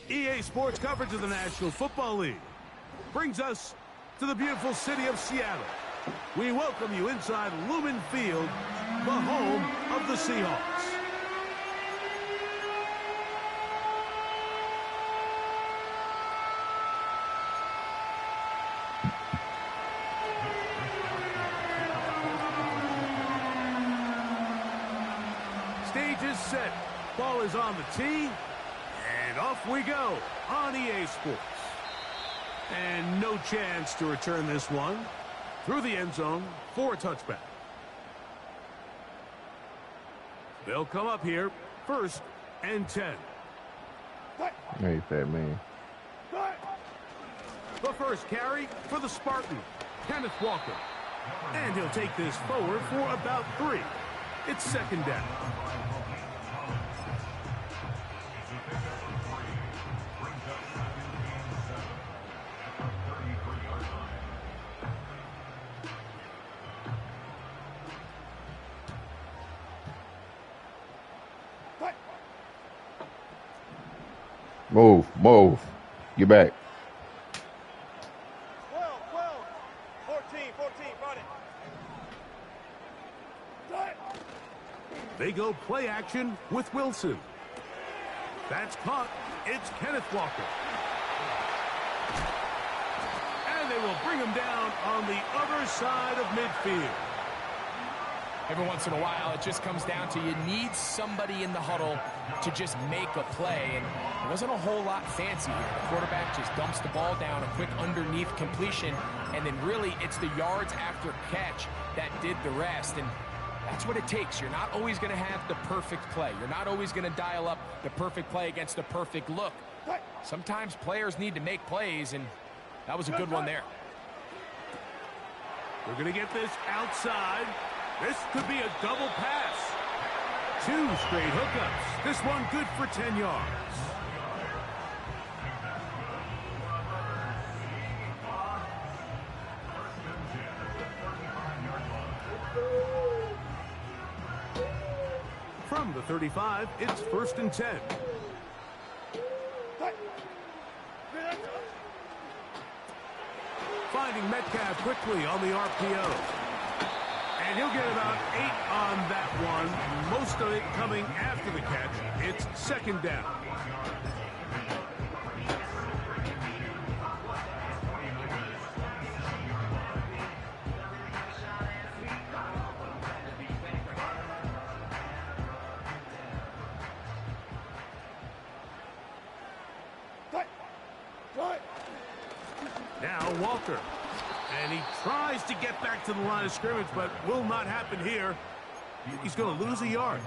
EA Sports coverage of the National Football League brings us to the beautiful city of Seattle. We welcome you inside Lumen Field, the home of the Seahawks. Stage is set. Ball is on the tee. And off we go on EA Sports. And no chance to return this one through the end zone for a touchback. They'll come up here, 1st and 10. Hey, fat man. The first carry for the Spartan, Kenneth Walker. And he'll take this forward for about 3. It's 2nd down. Move. Get back. 12, 14, run it. They go play action with Wilson. That's caught. It's Kenneth Walker. And they will bring him down on the other side of midfield. Every once in a while, it just comes down to you need somebody in the huddle to just make a play. And it wasn't a whole lot fancy here. The quarterback just dumps the ball down, a quick underneath completion, and then really it's the yards after catch that did the rest. And that's what it takes. You're not always going to have the perfect play. You're not always going to dial up the perfect play against the perfect look. Sometimes players need to make plays, and that was a good one there. We're going to get this outside. This could be a double pass. 2 straight hookups. This one good for 10 yards. From the 35, it's 1st and 10. Finding Metcalf quickly on the RPO. And he'll get about 8 on that one. Most of it coming after the catch. It's 2nd down. Now Walker. And he tries to get back to the line of scrimmage, but will not happen here. He's going to lose a yard.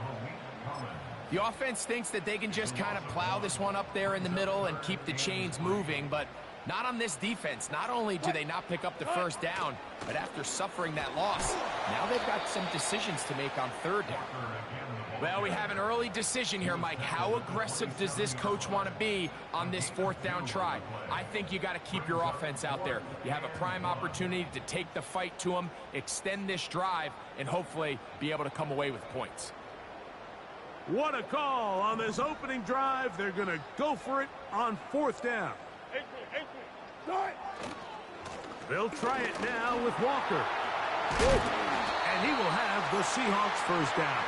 The offense thinks that they can just kind of plow this one up there in the middle and keep the chains moving, but not on this defense. Not only do they not pick up the 1st down, but after suffering that loss, now they've got some decisions to make on 3rd down. Well, we have an early decision here, Mike. How aggressive does this coach want to be on this 4th down try? I think you got to keep your offense out there. You have a prime opportunity to take the fight to them, extend this drive, and hopefully be able to come away with points. What a call on this opening drive. They're going to go for it on 4th down. They'll try it now with Walker. And he will have the Seahawks 1st down.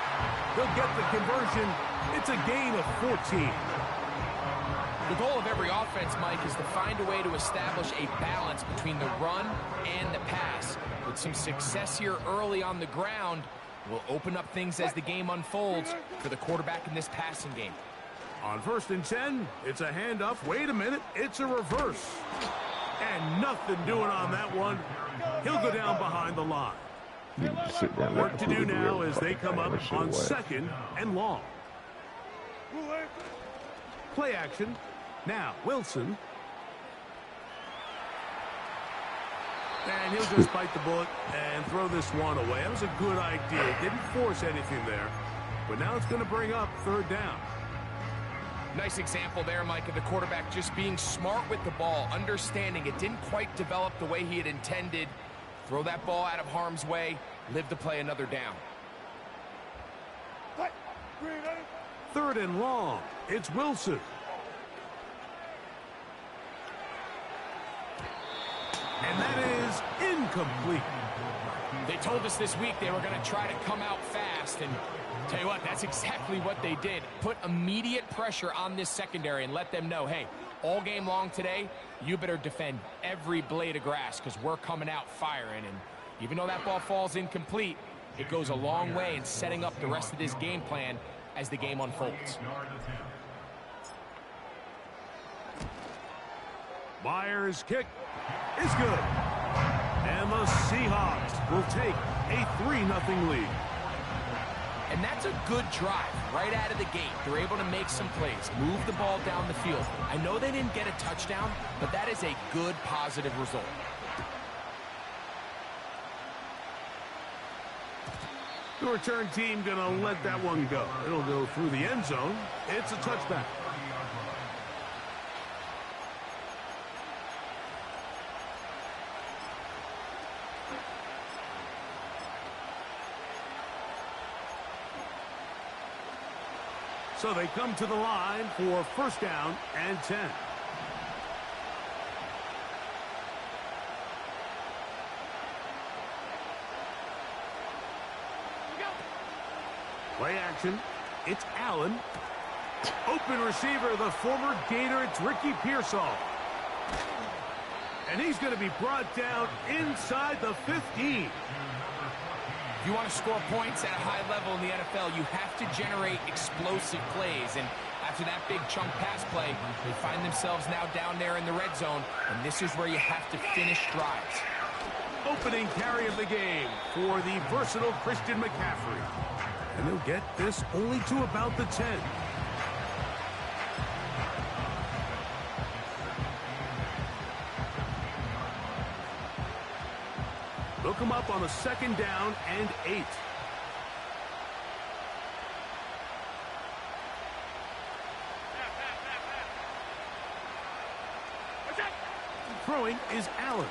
They'll get the conversion. It's a gain of 14. The goal of every offense, Mike, is to find a way to establish a balance between the run and the pass. With some success here early on the ground, will open up things as the game unfolds for the quarterback in this passing game. On 1st and 10, it's a handoff. Wait a minute, it's a reverse. And nothing doing on that one. He'll go down behind the line. Work to do now as they come up on 2nd and long. Play action. Now, Wilson. And he'll just bite the bullet and throw this one away. That was a good idea. Didn't force anything there. But now it's going to bring up 3rd down. Nice example there, Mike, of the quarterback just being smart with the ball, understanding it didn't quite develop the way he had intended. Throw that ball out of harm's way, live to play another down. 3rd and long. It's Wilson. And that is incomplete. They told us this week they were going to try to come out fast, and tell you what, that's exactly what they did. Put immediate pressure on this secondary and let them know, hey, all game long today, you better defend every blade of grass because we're coming out firing. And even though that ball falls incomplete, it goes a long way in setting up the rest of this game plan as the game unfolds. Myers' kick is good. And the Seahawks will take a 3-0 lead. And that's a good drive right out of the gate. They're able to make some plays, move the ball down the field. I know they didn't get a touchdown, but that is a good, positive result. The return team going to let that one go. It'll go through the end zone. It's a touchback. So they come to the line for first down and 10. Play action. It's Allen. Open receiver, the former Gator. It's Ricky Pearsall. And he's going to be brought down inside the 15. If you want to score points at a high level in the NFL, you have to generate explosive plays. And after that big chunk pass play, they find themselves now down there in the red zone. And this is where you have to finish drives. Opening carry of the game for the versatile Christian McCaffrey. And they'll get this only to about the 10. They'll come up on a second down and 8. Throwing is Allen.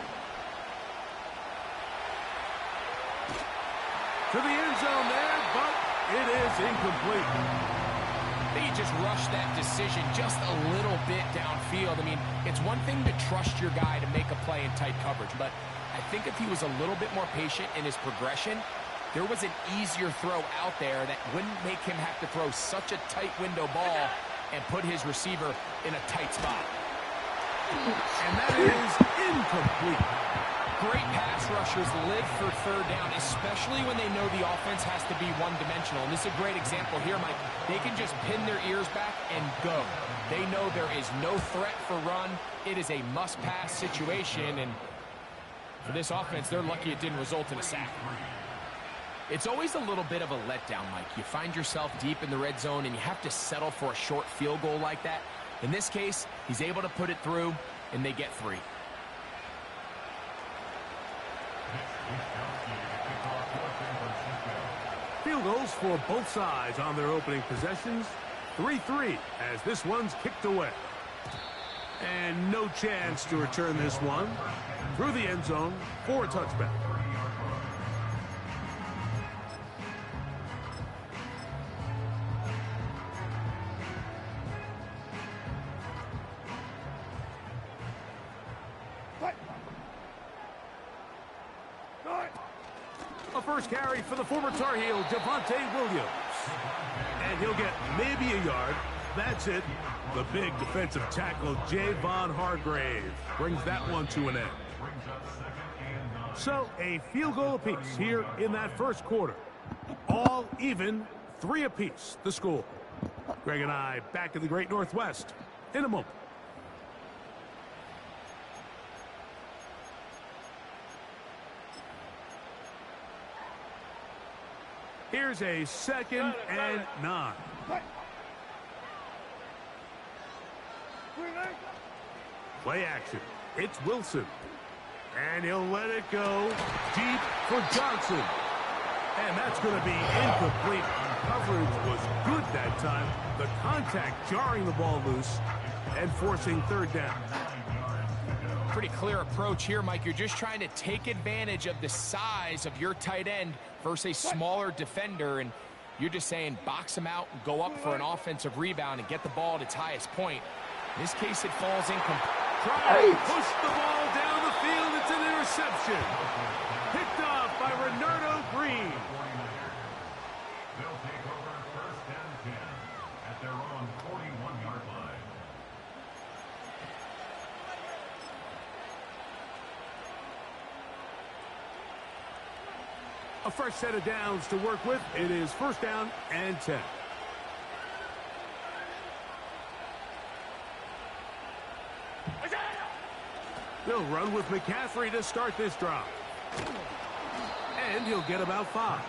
To the end zone there, but it is incomplete. I think he just rushed that decision just a little bit downfield. I mean, it's one thing to trust your guy to make a play in tight coverage, but I think if he was a little bit more patient in his progression, there was an easier throw out there that wouldn't make him have to throw such a tight window ball and put his receiver in a tight spot. And that is incomplete. Great pass rushers live for third down, especially when they know the offense has to be one-dimensional. And this is a great example here, Mike. They can just pin their ears back and go. They know there is no threat for run. It is a must-pass situation, and for this offense, they're lucky it didn't result in a sack. It's always a little bit of a letdown, Mike. You find yourself deep in the red zone, and you have to settle for a short field goal like that. In this case, he's able to put it through, and they get 3. Field goals for both sides on their opening possessions. 3-3 as this one's kicked away. And no chance to return this one through the end zone for a touchback. A first carry for the former Tar Heel, Javonte Williams. And he'll get maybe a yard. That's it. The big defensive tackle, Javon Hargrave, brings that one to an end. So a field goal apiece here in that first quarter. All even, 3 apiece, the score. Greg and I back in the Great Northwest in a moment. Here's a second and 9. Play action. It's Wilson. And he'll let it go deep for Johnson. And that's going to be incomplete. Coverage was good that time. The contact jarring the ball loose and forcing third down. Pretty clear approach here, Mike. You're just trying to take advantage of the size of your tight end versus a smaller defender, and you're just saying box him out and go up for an offensive rebound and get the ball at its highest point. In this case, it falls incomplete. Trying to push the ball down the field. It's an interception. Picked off by Renardo Green. They'll take over first and 10 at their own 41-yard line. A fresh set of downs to work with. It is first down and 10. They'll run with McCaffrey to start this drive. And he'll get about 5.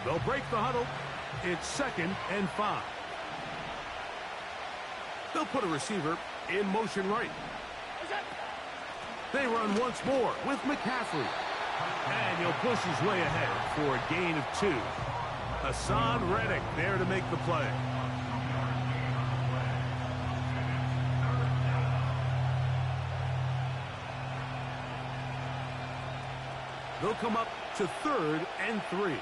They'll break the huddle. It's 2nd and 5. They'll put a receiver in motion right. They run once more with McCaffrey. And he'll push his way ahead for a gain of 2. Hassan Reddick there to make the play. They'll come up to 3rd and 3.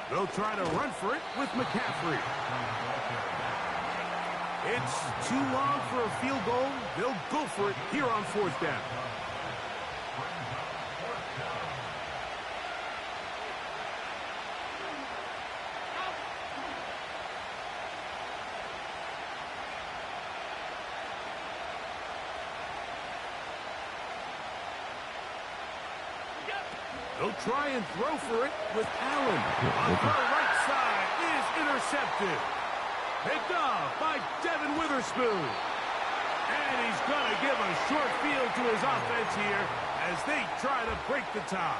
They'll try to run for it with McCaffrey. It's too long for a field goal. They'll go for it here on 4th down. They'll try and throw for it with Allen. On the right side is intercepted. Picked off by Devin Witherspoon. And he's going to give a short field to his offense here as they try to break the tie.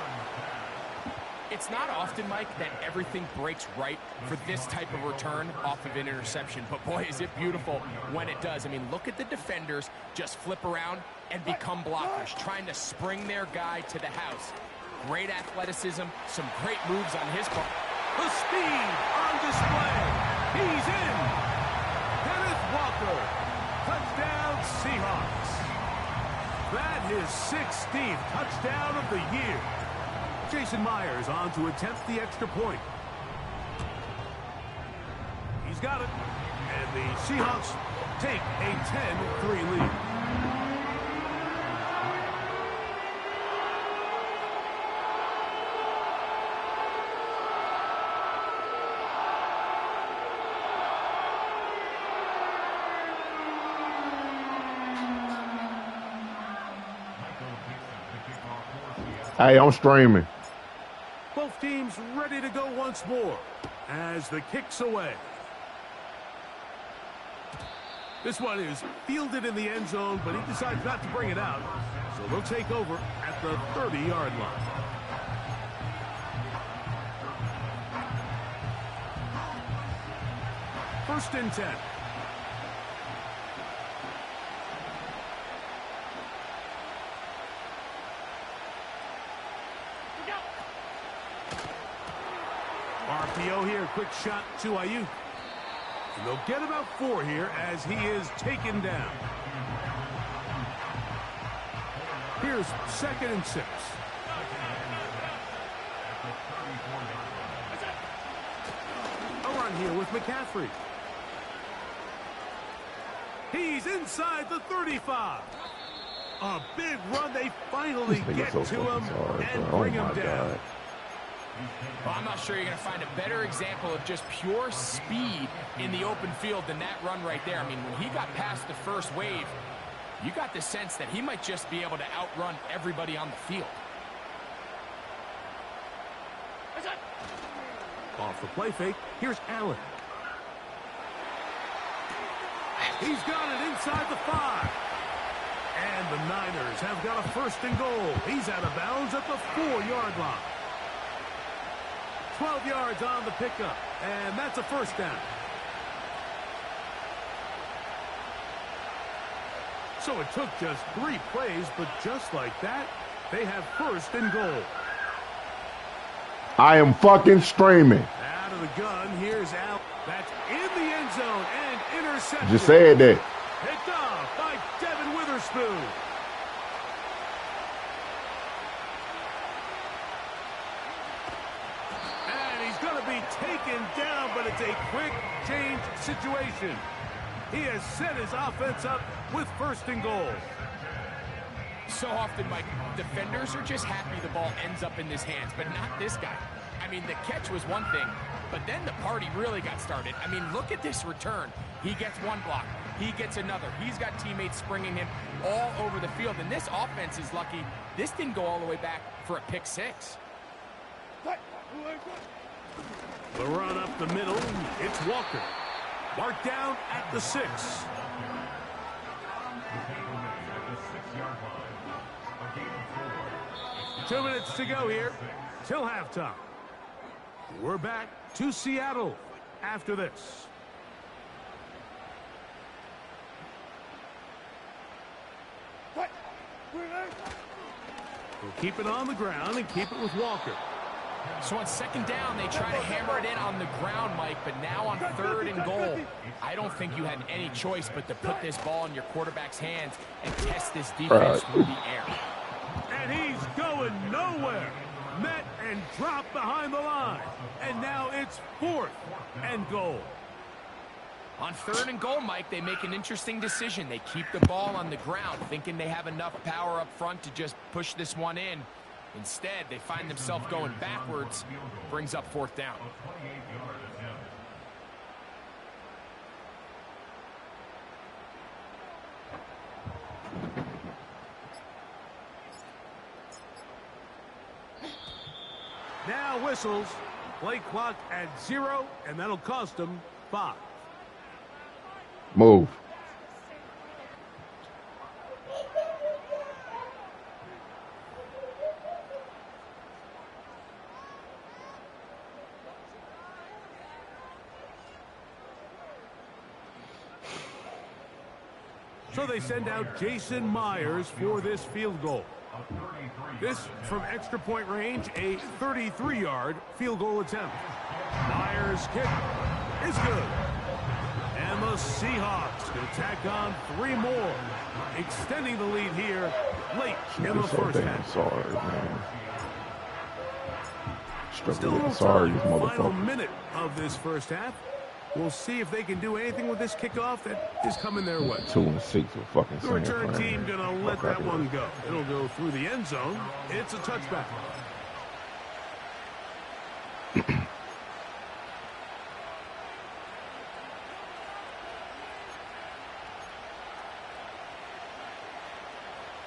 It's not often, Mike, that everything breaks right for this type of return off of an interception. But, boy, is it beautiful when it does. I mean, look at the defenders just flip around and become blockers, trying to spring their guy to the house. Great athleticism, some great moves on his part. The speed on display. He's in. Kenneth Walker. Touchdown, Seahawks. That is 16th touchdown of the year. Jason Myers on to attempt the extra point. He's got it. And the Seahawks take a 10-3 lead. Hey, I'm streaming. Both teams ready to go once more as the kick's away. This one is fielded in the end zone, but he decides not to bring it out. So they'll take over at the 30-yard line. First and 10. RPO here, quick shot to Ayuk. And they'll get about 4 here as he is taken down. Here's 2nd and 6. A run here with McCaffrey. He's inside the 35. A big run. They finally get to him and bring him down. Well, I'm not sure you're going to find a better example of just pure speed in the open field than that run right there. I mean, when he got past the first wave, you got the sense that he might just be able to outrun everybody on the field. Off the play fake, here's Allen. He's got it inside the 5. And the Niners have got a 1st and goal. He's out of bounds at the 4-yard line. 12 yards on the pickup, and that's a 1st down. So it took just 3 plays, but just like that, they have 1st and goal. I am fucking streaming. Out of the gun, here's Al. That's in the end zone and intercepted. Just said that. Picked off by Devin Witherspoon. And he's going to be taken down, but it's a quick change situation. He has set his offense up with 1st and goal. So often, Mike, defenders are just happy the ball ends up in his hands, but not this guy. I mean, the catch was one thing, but then the party really got started. I mean, look at this return. He gets one block. He gets another. He's got teammates springing him all over the field, and this offense is lucky. This didn't go all the way back for a pick 6. The run up the middle. It's Walker. Marked down at the 6. 2 minutes to go here till halftime. We're back to Seattle after this. We'll keep it on the ground and keep it with Walker. So on 2nd down, they try to hammer it in on the ground, Mike, but now on 3rd and goal, I don't think you had any choice but to put this ball in your quarterback's hands and test this defense through the air. And he's going nowhere. Met and dropped behind the line. And now it's 4th and goal. On 3rd and goal, Mike, they make an interesting decision. They keep the ball on the ground, thinking they have enough power up front to just push this one in. Instead, they find themselves going backwards. Brings up 4th down. Now whistles. Play clock at 0, and that'll cost them 5. Move. So they send out Jason Myers for this field goal. This from extra point range, a 33-yard field goal attempt. Myers' kick is good. And the Seahawks can tack on 3 more, extending the lead here late in the first half. Sorry, man. Still a little time, final minute of this first half. We'll see if they can do anything with this kickoff that is coming their way. 2 and 6 with fucking. The return team gonna let that one go. It'll go through the end zone. It's a touchback.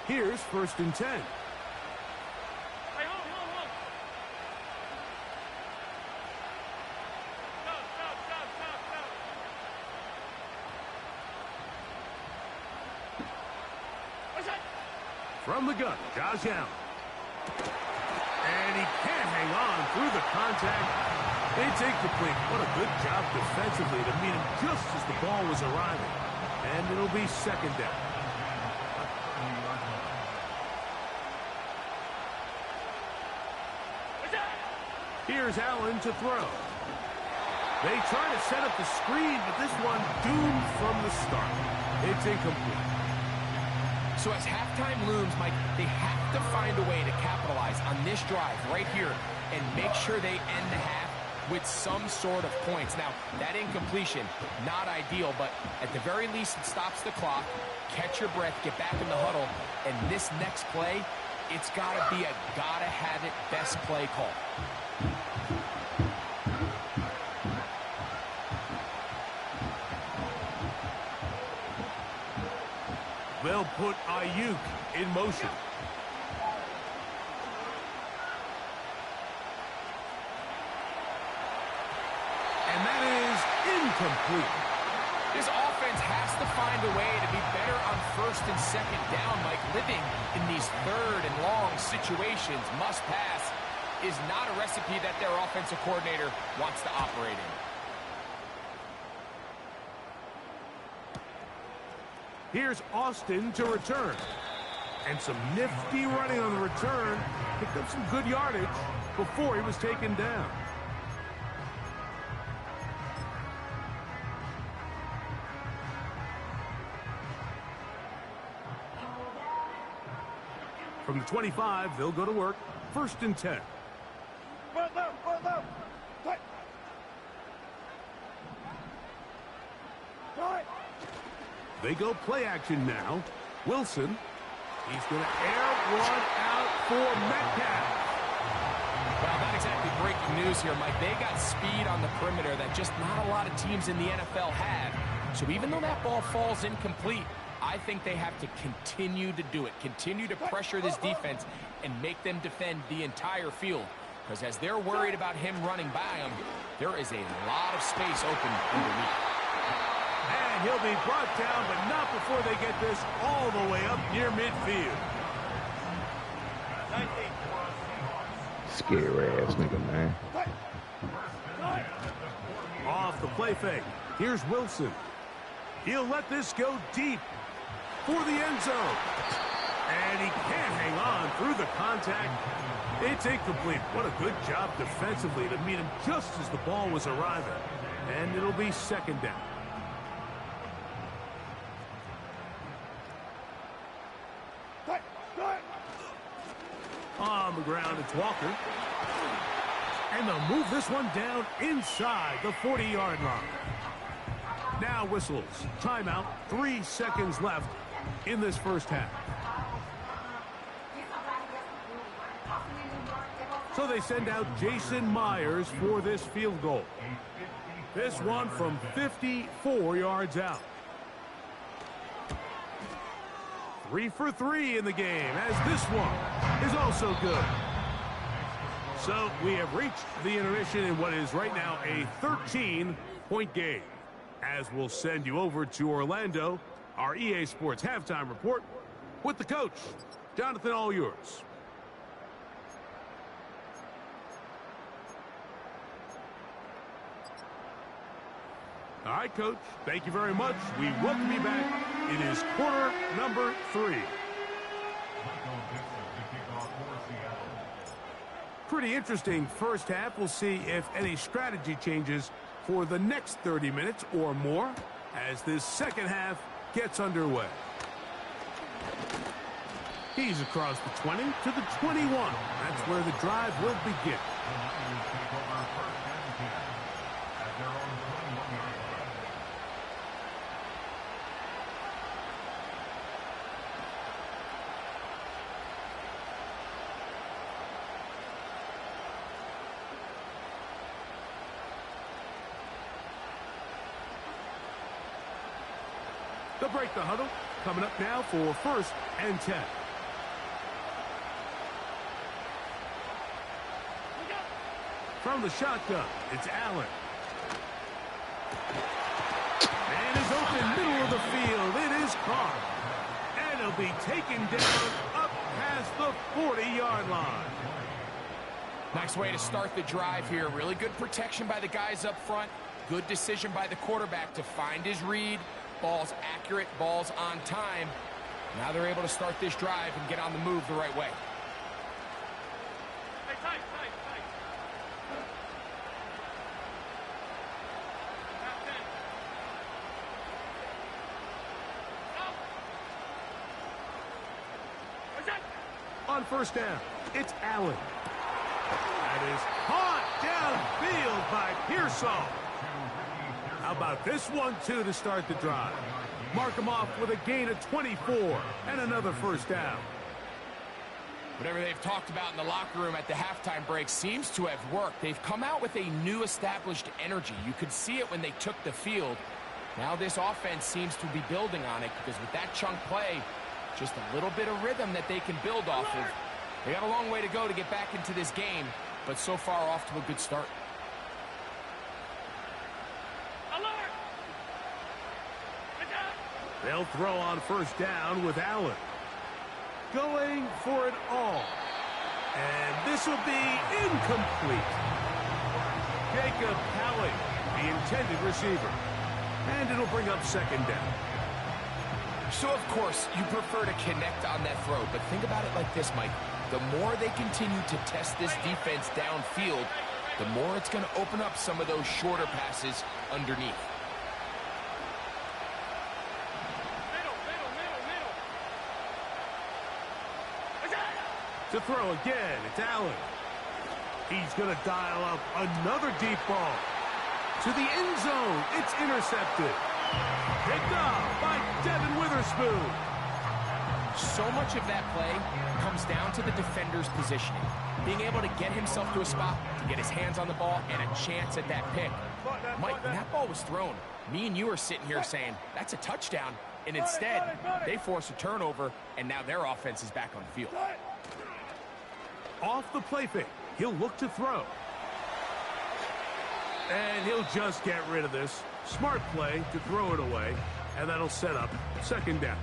Here's 1st and 10. From the gun, Josh Allen. And he can't hang on through the contact. It's incomplete. What a good job defensively to meet him just as the ball was arriving. And it'll be 2nd down. Here's Allen to throw. They try to set up the screen, but this one doomed from the start. It's incomplete. So as halftime looms, Mike, they have to find a way to capitalize on this drive right here and make sure they end the half with some sort of points. Now, that incompletion, not ideal, but at the very least, it stops the clock. Catch your breath, get back in the huddle, and this next play, it's got to be a gotta-have-it best play call. They'll put Ayuk in motion. And that is incomplete. This offense has to find a way to be better on 1st and 2nd down, Mike. Living in these 3rd and long situations, must pass, is not a recipe that their offensive coordinator wants to operate in. Here's Austin to return. And some nifty running on the return. Picked up some good yardage. before he was taken down. From the 25, they'll go to work. 1st and 10. They go play action now. Wilson. He's going to air one out for Metcalf. Well, not exactly breaking news here, Mike. They got speed on the perimeter that just not a lot of teams in the NFL have. So even though that ball falls incomplete, I think they have to continue to do it. Continue to pressure this defense and make them defend the entire field. Because as they're worried about him running by them, there is a lot of space open underneath. And he'll be brought down, but not before they get this all the way up near midfield. 19. Scary ass nigga, man. Off the play fake. Here's Wilson. He'll let this go deep for the end zone. And he can't hang on through the contact. It's incomplete. What a good job defensively to meet him just as the ball was arriving. And it'll be 2nd down. On the ground, it's Walker. And they'll move this one down inside the 40-yard line. Now whistles. Timeout. 3 seconds left in this first half. So they send out Jason Myers for this field goal. This one from 54 yards out. 3 for 3 in the game, as this one is also good. So we have reached the intermission in what is right now a 13-point game. As we'll send you over to Orlando, our EA Sports halftime report with the coach. Jonathan, all yours. All right, Coach. Thank you very much. We welcome you back. It is quarter number 3. Pretty interesting first half. We'll see if any strategy changes for the next 30 minutes or more as this second half gets underway. He's across the 20 to the 21. That's where the drive will begin. They'll break the huddle. Coming up now for 1st and 10. From the shotgun, it's Allen. And is open middle of the field. It is caught. And it'll be taken down up past the 40-yard line. Nice way to start the drive here. Really good protection by the guys up front. Good decision by the quarterback to find his read. Ball's accurate, ball's on time. Now they're able to start this drive and get on the move the right way. Hey, tight. On 1st down, it's Allen. That is caught downfield by Pearsall. How about this one, too, to start the drive? Mark him off with a gain of 24 and another 1st down. Whatever they've talked about in the locker room at the halftime break seems to have worked. They've come out with a new established energy. You could see it when they took the field. Now this offense seems to be building on it because with that chunk play, just a little bit of rhythm that they can build off of. They got a long way to go to get back into this game, but so far off to a good start. They'll throw on 1st down with Allen. Going for it all. And this will be incomplete. Jacob Howley, the intended receiver. And it'll bring up 2nd down. So, of course, you prefer to connect on that throw, but think about it like this, Mike. the more they continue to test this defense downfield, the more it's going to open up some of those shorter passes underneath. To throw again, it's Allen. He's going to dial up another deep ball. To the end zone, it's intercepted. Picked up by Devin Witherspoon. So much of that play comes down to the defender's positioning. Being able to get himself to a spot, to get his hands on the ball, and a chance at that pick. Mike, when that ball was thrown, me and you are sitting here saying, that's a touchdown. And instead, they force a turnover, and now their offense is back on the field. Off the play fake, he'll look to throw. And he'll just get rid of this. Smart play to throw it away, and that'll set up second down.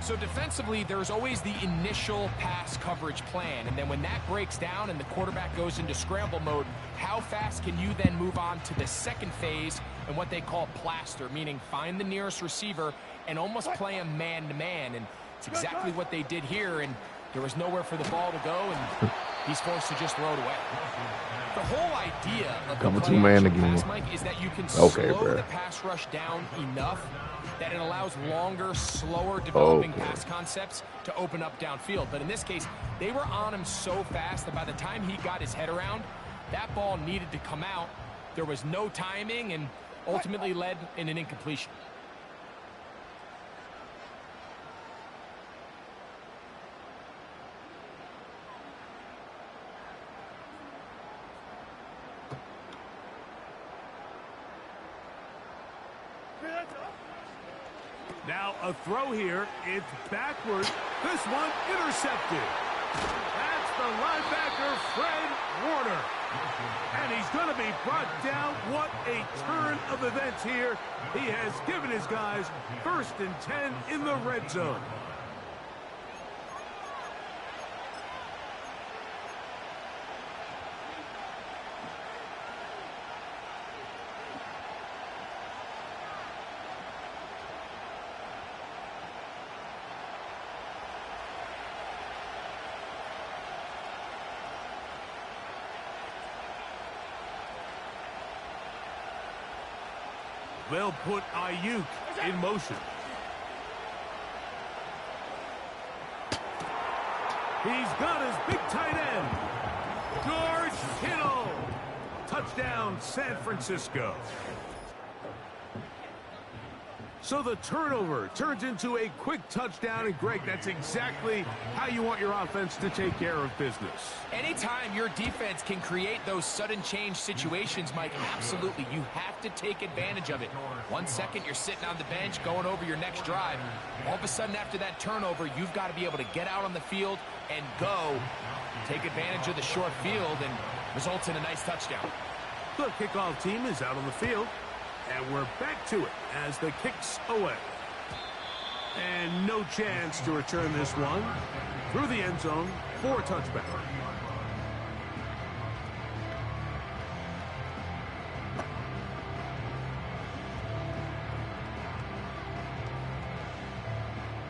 So defensively, there's always the initial pass coverage plan, and then when that breaks down and the quarterback goes into scramble mode, how fast can you then move on to the second phase and what they call plaster, meaning find the nearest receiver and almost play him man-to-man, and it's exactly what they did here, and there was nowhere for the ball to go, and he's forced to just throw it away. The whole idea of the play-action pass, Mike, is that you can slow the pass rush down enough that it allows longer, slower developing pass concepts to open up downfield. But in this case, they were on him so fast that by the time he got his head around, that ball needed to come out. There was no timing and ultimately led in an incompletion. Now a throw here. It's backwards. This one intercepted. That's the linebacker, Fred Warner. And he's going to be brought down. What a turn of events here. He has given his guys 1st and 10 in the red zone. They'll put Ayuk in motion. He's got his big tight end, George Kittle. Touchdown, San Francisco. So the turnover turns into a quick touchdown, and Greg, that's exactly how you want your offense to take care of business. Anytime your defense can create those sudden change situations, Mike, absolutely, you have to take advantage of it. 1 second, you're sitting on the bench going over your next drive. All of a sudden, after that turnover, you've got to be able to get out on the field and go. Take advantage of the short field and results in a nice touchdown. The kickoff team is out on the field. And we're back to it as the kick's away. And no chance to return this one through the end zone for a touchback.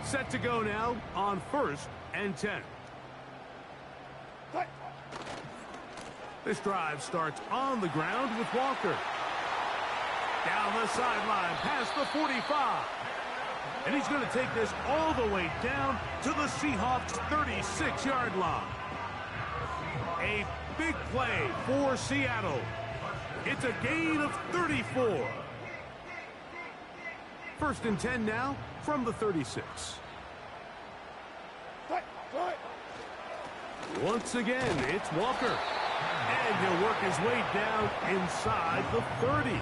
Set to go now on 1st and 10. This drive starts on the ground with Walker. Down the sideline, past the 45. And he's going to take this all the way down to the Seahawks' 36-yard line. A big play for Seattle. It's a gain of 34. 1st and 10 now from the 36. Once again, it's Walker. And he'll work his way down inside the 30.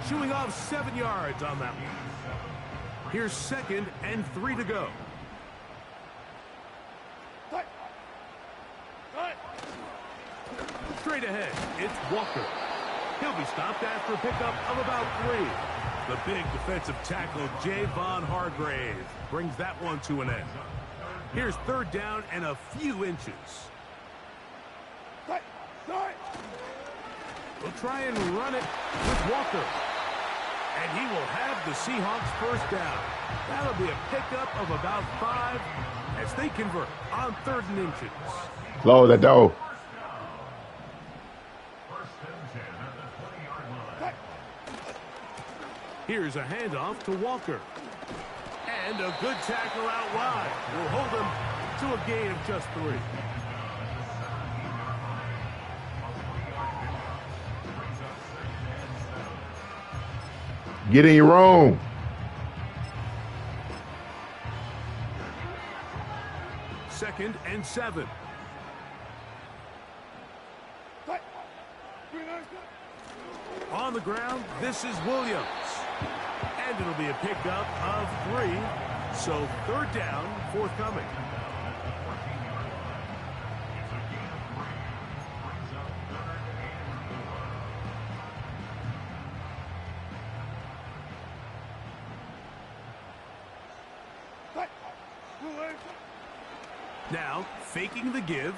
Chewing off 7 yards on that one. Here's 2nd and 3 to go. Straight ahead, it's Walker. He'll be stopped after a pickup of about 3. The big defensive tackle, Javon Hargrave, brings that one to an end. Here's 3rd down and a few inches. We'll try and run it with Walker. And he will have the Seahawks first down. That'll be a pickup of about 5 as they convert on 3rd and inches. Close the door. Here's a handoff to Walker. And a good tackle out wide will hold him to a gain of just 3. Get in your room. Second and 7. On the ground, this is Williams. And it'll be a pickup of 3. So 3rd down, forthcoming. Now, faking the give.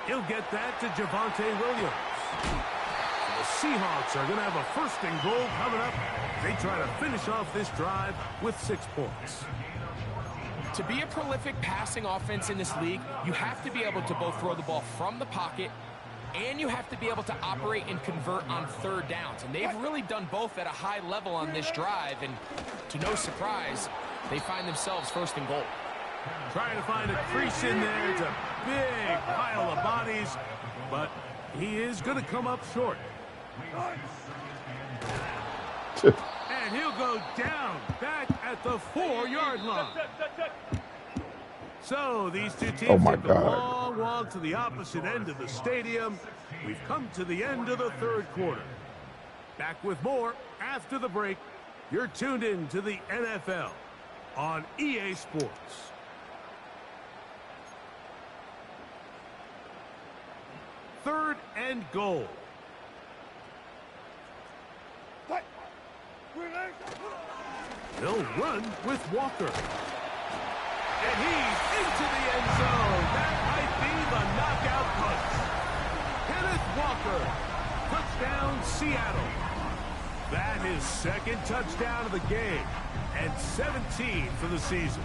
He'll get that to Javonte Williams. The Seahawks are going to have a 1st and goal coming up. They try to finish off this drive with 6 points. To be a prolific passing offense in this league, you have to be able to both throw the ball from the pocket and you have to be able to operate and convert on 3rd downs. And they've really done both at a high level on this drive. And to no surprise, they find themselves 1st and goal. Trying to find a crease in there. It's a big pile of bodies, but he is going to come up short. And he'll go down back at the 4-yard line. So these two teams take a long walk to the opposite end of the stadium. We've come to the end of the 3rd quarter. Back with more after the break. You're tuned in to the NFL on EA Sports. Third and goal. They'll run with Walker. And he's into the end zone. That might be the knockout punch. Kenneth Walker. Touchdown, Seattle. That is 2nd touchdown of the game. And 17 for the season.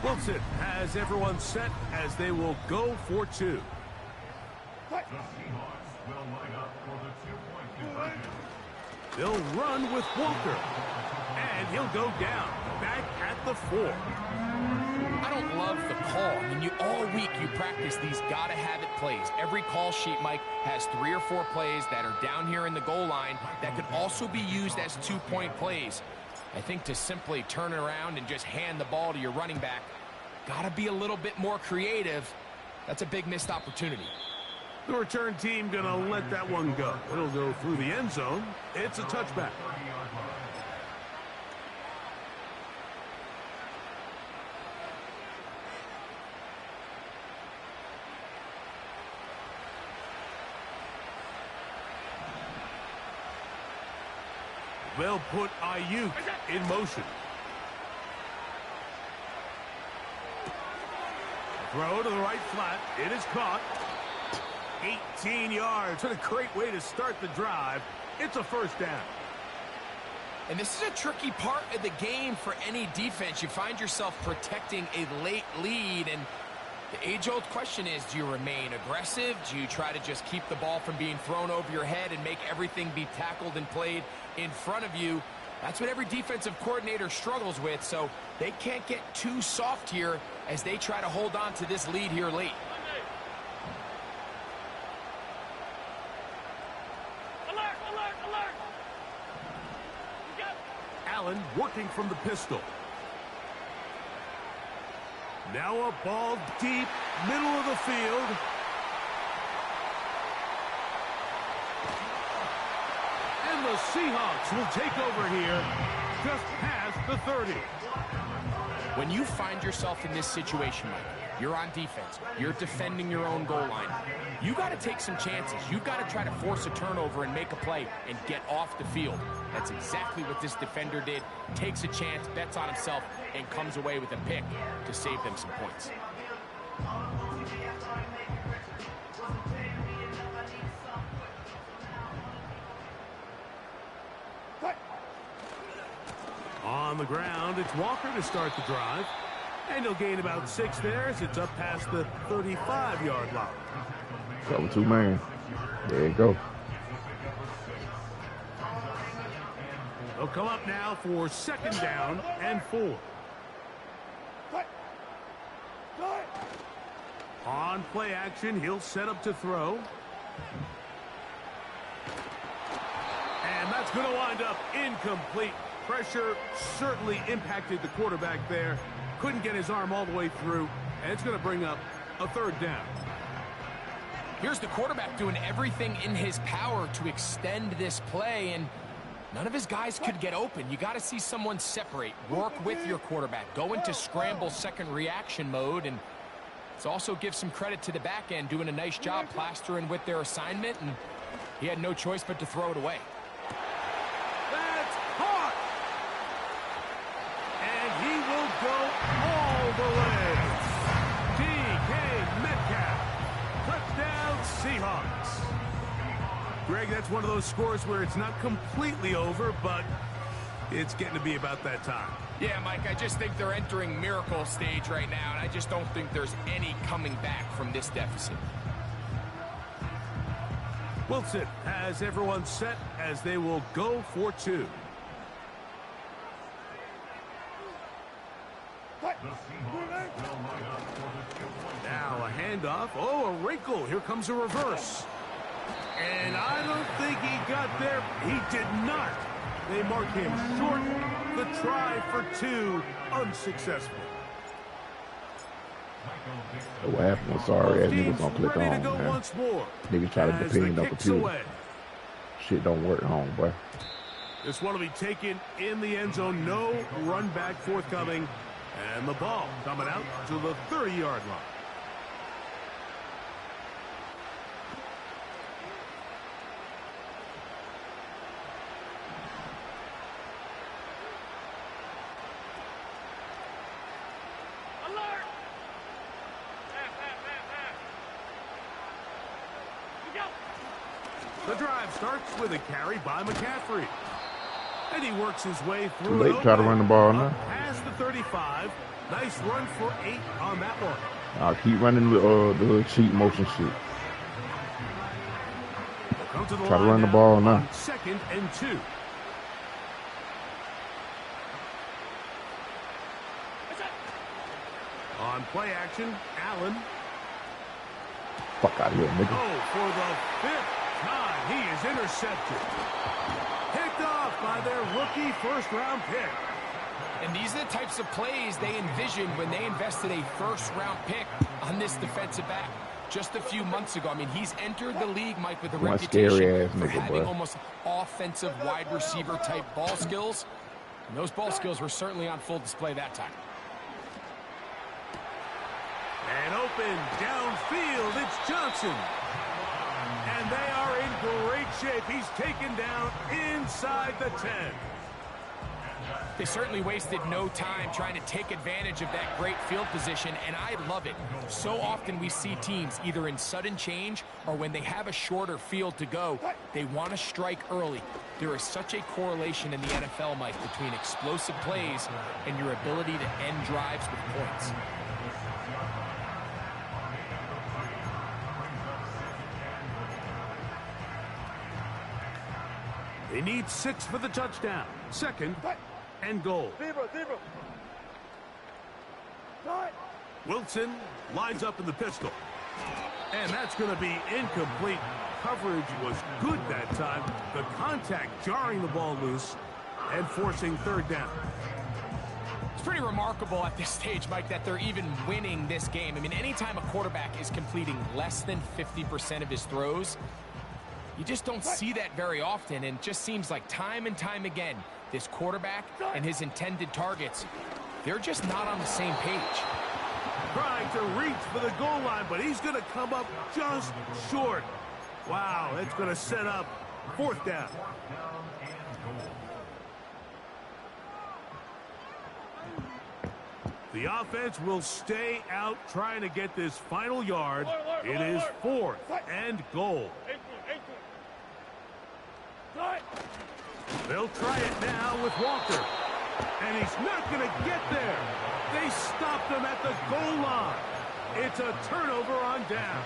Wilson has everyone set as they will go for 2. The Seahawks will line up for the 2-point conversion. They'll run with Walker. And he'll go down back at the 4. I don't love the call. I mean, all week you practice these gotta-have-it plays. Every call sheet, Mike, has 3 or 4 plays that are down here in the goal line that could also be used as 2-point plays. I think to simply turn it around and just hand the ball to your running back, gotta be a little bit more creative. That's a big missed opportunity. The return team gonna let that one go. It'll go through the end zone. It's a touchback. They'll put Ayuk in motion. Throw to the right flat. It is caught. 18 yards. What a great way to start the drive. It's a 1st down. And this is a tricky part of the game for any defense. You find yourself protecting a late lead, and the age-old question is, do you remain aggressive? Do you try to just keep the ball from being thrown over your head and make everything be tackled and played in front of you? That's what every defensive coordinator struggles with, so they can't get too soft here as they try to hold on to this lead here late. Alert, alert, alert! Allen working from the pistol. Now a ball deep, middle of the field. And the Seahawks will take over here just past the 30. When you find yourself in this situation, Mike, you're on defense, you're defending your own goal line, you got to take some chances. You've got to try to force a turnover and make a play and get off the field. That's exactly what this defender did. Takes a chance, bets on himself, and comes away with a pick to save them some points. On the ground, it's Walker to start the drive. And he'll gain about 6 there as it's up past the 35-yard line. Cover 2 man. There you go. They'll come up now for 2nd down and 4. On play action, he'll set up to throw. And that's going to wind up incomplete. Pressure certainly impacted the quarterback there. Couldn't get his arm all the way through, and it's going to bring up a 3rd down. Here's the quarterback doing everything in his power to extend this play, and none of his guys could get open. You got to see someone separate, work with your quarterback, go into scramble second reaction mode, and let's also give some credit to the back end doing a nice job plastering with their assignment, and he had no choice but to throw it away. That's caught! And he will go all the way. DK Metcalf. Touchdown, Seahawks. Greg, that's one of those scores where it's not completely over, but it's getting to be about that time. Yeah, Mike, I just think they're entering miracle stage right now, and I just don't think there's any coming back from this deficit. Wilson has everyone set as they will go for 2. Now a handoff. Oh, a wrinkle. Here comes a reverse. And I don't think he got there. He did not. They mark him short. The try for 2 unsuccessful. What happened was sorry ass niggas don't click on, man. Niggas try to depend on computer. Away. Shit don't work at home, boy. This one will be taken in the end zone. No run back forthcoming. And the ball coming out to the 30-yard line. The drive starts with a carry by McCaffrey. And he works his way through. Too late to try to run the ball now. Past the 35. Nice run for 8 on that one. I'll keep running the cheat motion shit. Try to run the ball now. 2nd and 2. On play action, Allen. Fuck out of here, nigga. Oh, for the 5th time, he is intercepted. Picked off by their rookie first-round pick. And these are the types of plays they envisioned when they invested a first-round pick on this defensive back just a few months ago. I mean, he's entered the league, Mike, with a reputation for having almost offensive wide receiver type ball skills. And those ball skills were certainly on full display that time. And open downfield, it's Johnson. And they are in great shape. He's taken down inside the 10. They certainly wasted no time trying to take advantage of that great field position, and I love it. So often we see teams either in sudden change or when they have a shorter field to go, they want to strike early. There is such a correlation in the NFL, Mike, between explosive plays and your ability to end drives with points. They need 6 for the touchdown. 2nd and goal. Wilson lines up in the pistol. And that's going to be incomplete. Coverage was good that time. The contact jarring the ball loose and forcing 3rd down. It's pretty remarkable at this stage, Mike, that they're even winning this game. I mean, anytime a quarterback is completing less than 50% of his throws, you just don't see that very often, and it just seems like time and time again, this quarterback and his intended targets, they're just not on the same page. Trying to reach for the goal line, but he's going to come up just short. Wow, it's going to set up 4th down. The offense will stay out trying to get this final yard. It is 4th and goal. They'll try it now with Walker. And he's not going to get there. They stopped him at the goal line. It's a turnover on downs.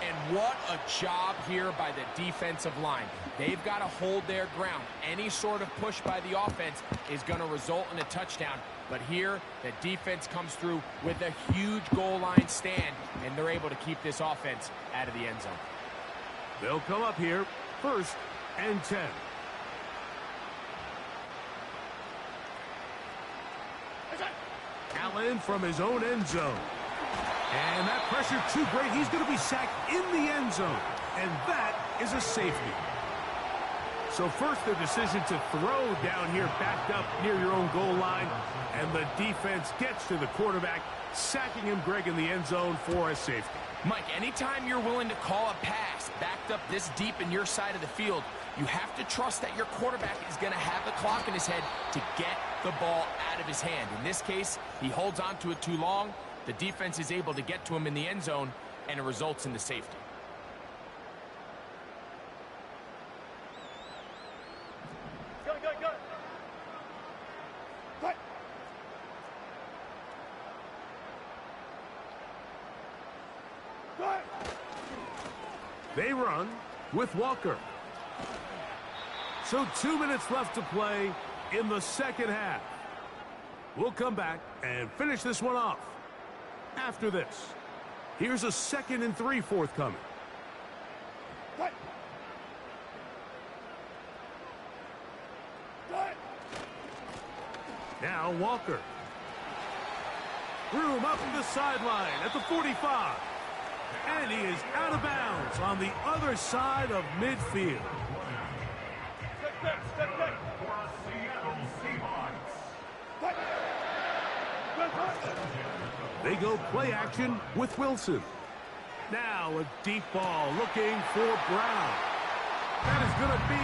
And what a job here by the defensive line. They've got to hold their ground. Any sort of push by the offense is going to result in a touchdown. But here, the defense comes through with a huge goal line stand, and they're able to keep this offense out of the end zone. They'll come up here, 1st and 10. Allen from his own end zone. And that pressure too great. He's going to be sacked in the end zone. And that is a safety. So first, the decision to throw down here backed up near your own goal line. And the defense gets to the quarterback, sacking him, Greg, in the end zone for a safety. Mike, anytime you're willing to call a pass backed up this deep in your side of the field, you have to trust that your quarterback is going to have the clock in his head to get the ball out of his hand. In this case, he holds on to it too long. The defense is able to get to him in the end zone, and it results in the safety. Go, go, go. Right. Right. They run with Walker. So 2 minutes left to play in the second half. We'll come back and finish this one off after this. Here's a 2nd and 3 forthcoming. Right. Right. Now Walker. Room up the sideline at the 45. And he is out of bounds on the other side of midfield. Step back, step back. For Seattle Seahawks. Right. Right, right. They go play action with Wilson. Now a deep ball looking for Brown. That is going to be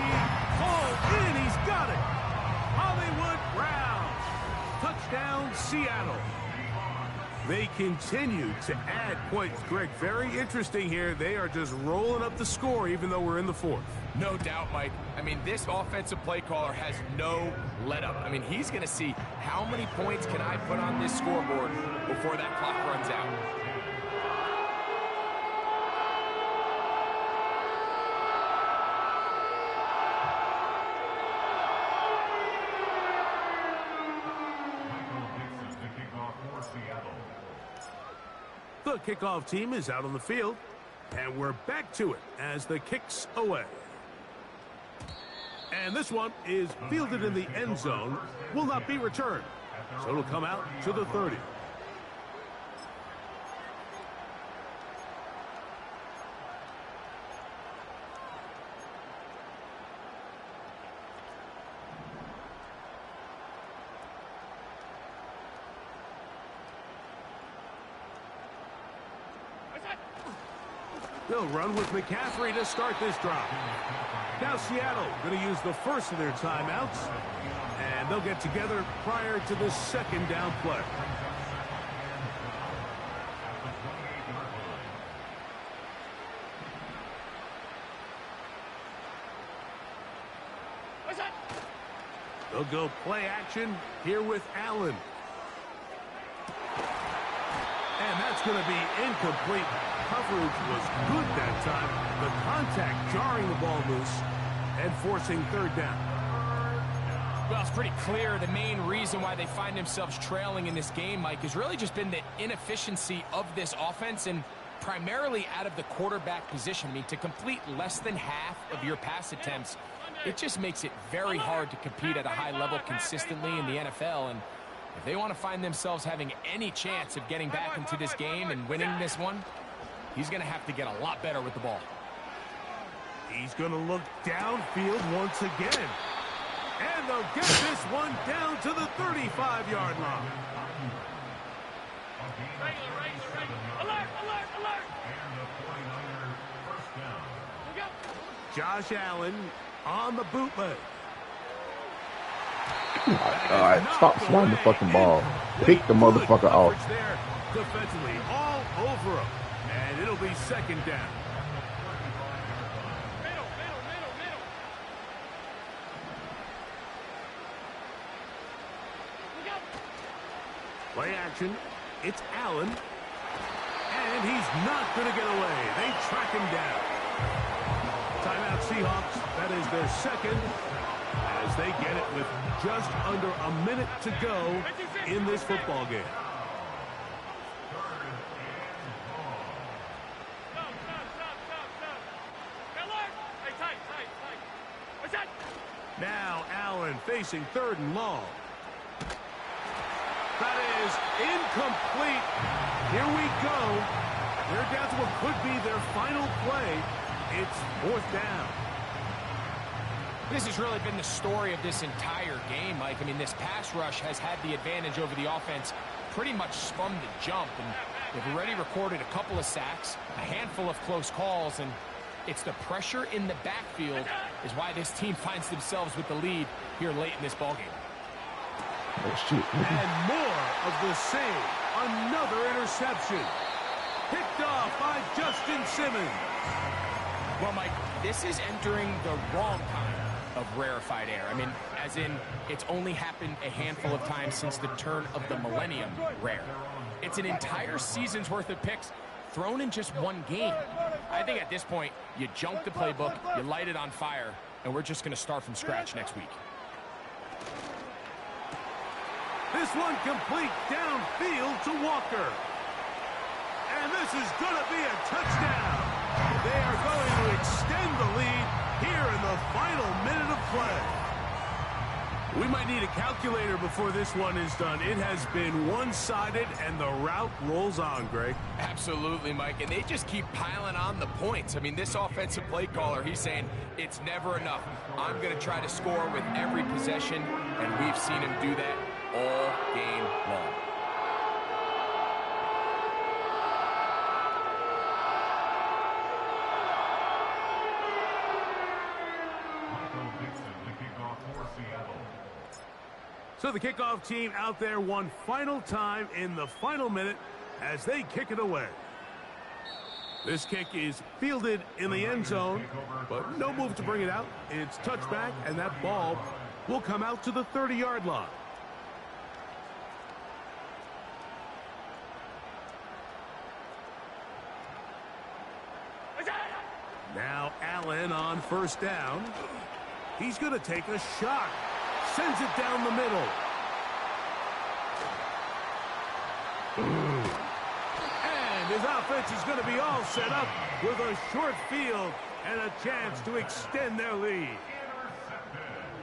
hauled in. He's got it. Hollywood Brown. Touchdown, Seattle. They continue to add points. Greg, very interesting here. They are just rolling up the score even though we're in the 4th. No doubt, Mike. I mean, this offensive play caller has no let-up. I mean, he's going to see how many points can I put on this scoreboard before that clock runs out. The kickoff team is out on the field, and we're back to it as the kick's away. And this one is fielded in the end zone, will not be returned. So it'll come out to the 30. They'll run with McCaffrey to start this drive. Now Seattle going to use the first of their timeouts, and they'll get together prior to the 2nd down play. They'll go play action here with Allen. And that's going to be incomplete. Coverage was good that time. The contact jarring the ball loose and forcing 3rd down. Well, it's pretty clear the main reason why they find themselves trailing in this game, Mike, has really just been the inefficiency of this offense and primarily out of the quarterback position. I mean, to complete less than half of your pass attempts, it just makes it very hard to compete at a high level consistently in the NFL. And if they want to find themselves having any chance of getting back into this game and winning this one, he's going to have to get a lot better with the ball. He's going to look downfield once again. And they'll get this one down to the 35-yard line. Alert, alert, alert. And the 49er first down. Look out. Josh Allen on the bootleg. All right, stop sliding the fucking ball. Pick the motherfucker off. There, defensively, all over him. And it'll be 2nd down. Middle, middle, middle, middle. Play action. It's Allen. And he's not going to get away. They track him down. Timeout Seahawks. That is their second as they get it with just under a minute to go in this football game. Now Allen facing 3rd and long. That is incomplete. Here we go. They're down to what could be their final play. It's 4th down. This has really been the story of this entire game, Mike. I mean, this pass rush has had the advantage over the offense pretty much from the jump. And they've already recorded a couple of sacks, a handful of close calls, and it's the pressure in the backfield is why this team finds themselves with the lead here late in this ballgame. Oh, shit. And more of the same. Another interception. Picked off by Justin Simmons. Well, Mike, this is entering the wrong kind of rarefied air. I mean, as in, it's only happened a handful of times since the turn of the millennium rare. It's an entire season's worth of picks thrown in just one game. I think at this point, you junk the playbook, you light it on fire, and we're just going to start from scratch next week. This one complete downfield to Walker. And this is going to be a touchdown. They are going to extend the lead here in the final minute of play. We might need a calculator before this one is done. It has been one-sided, and the route rolls on, Greg. Absolutely, Mike, and they just keep piling on the points. I mean, this offensive play caller, he's saying it's never enough. I'm going to try to score with every possession, and we've seen him do that all game long. So the kickoff team out there one final time in the final minute as they kick it away. This kick is fielded in the end zone, but no move to bring it out. It's touchback, and that ball will come out to the 30-yard line. Now Allen on 1st down. He's going to take a shot. Sends it down the middle. And his offense is going to be all set up with a short field and a chance to extend their lead.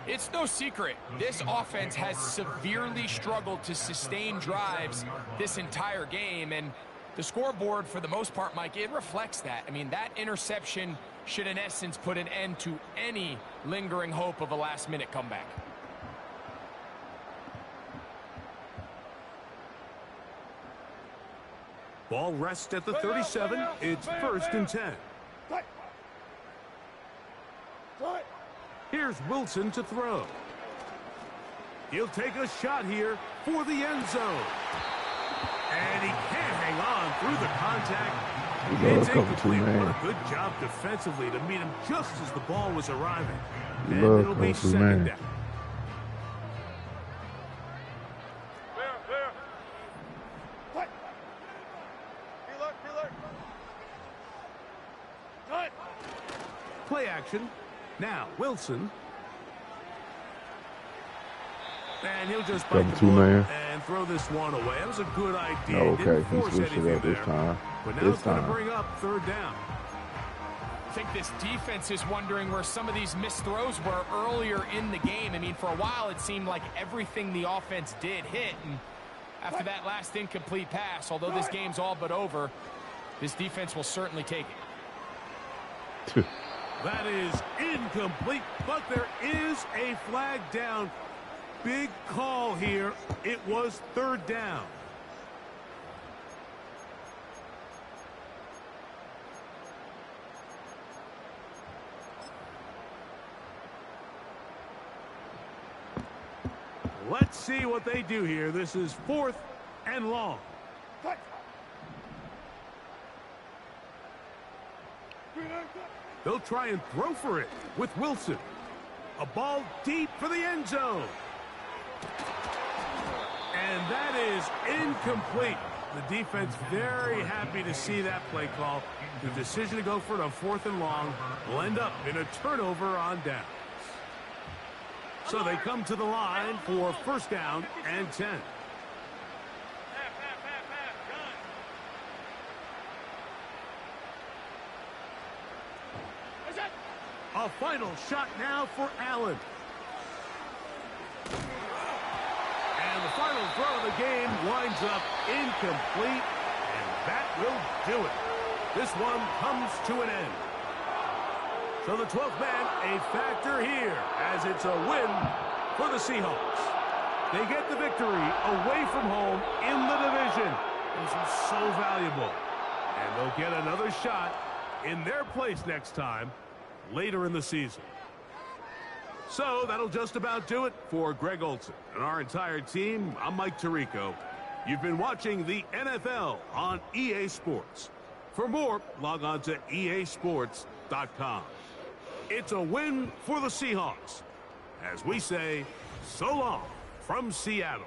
It's no secret, this offense has severely struggled to sustain drives this entire game, and the scoreboard, for the most part, Mike, it reflects that. I mean, that interception should, in essence, put an end to any lingering hope of a last-minute comeback. Ball rests at the 37. It's 1st and 10. Here's Wilson to throw. He'll take a shot here for the end zone. And he can't hang on through the contact. It's incomplete. What a good job defensively to meet him just as the ball was arriving. And it'll be 2nd down. Play action. Now Wilson. And he'll just bite the bullet and throw this one away. That was a good idea. Oh, okay, he switched it up this time. But now it's going to bring up 3rd down. I think this defense is wondering where some of these missed throws were earlier in the game. I mean, for a while it seemed like everything the offense did hit. And after that last incomplete pass, although this game's all but over, this defense will certainly take it. That is incomplete, but there is a flag down. Big call here. It was 3rd down. Let's see what they do here. This is 4th and long. They'll try and throw for it with Wilson. A ball deep for the end zone. And that is is incomplete. The defense very happy to see that play call. The decision to go for it on 4th and long will end up in a turnover on downs. So they come to the line for 1st down and 10. A final shot now for Allen. And the final throw of the game winds up incomplete, and that will do it. This one comes to an end. So the 12th man, a factor here, as it's a win for the Seahawks. They get the victory away from home in the division. This is so valuable. And they'll get another shot in their place next time later in the season. So that'll just about do it for Greg Olson and our entire team. I'm Mike Tirico. You've been watching the NFL on EA Sports. For more, log on to easports.com. It's a win for the Seahawks, as we say so long from Seattle.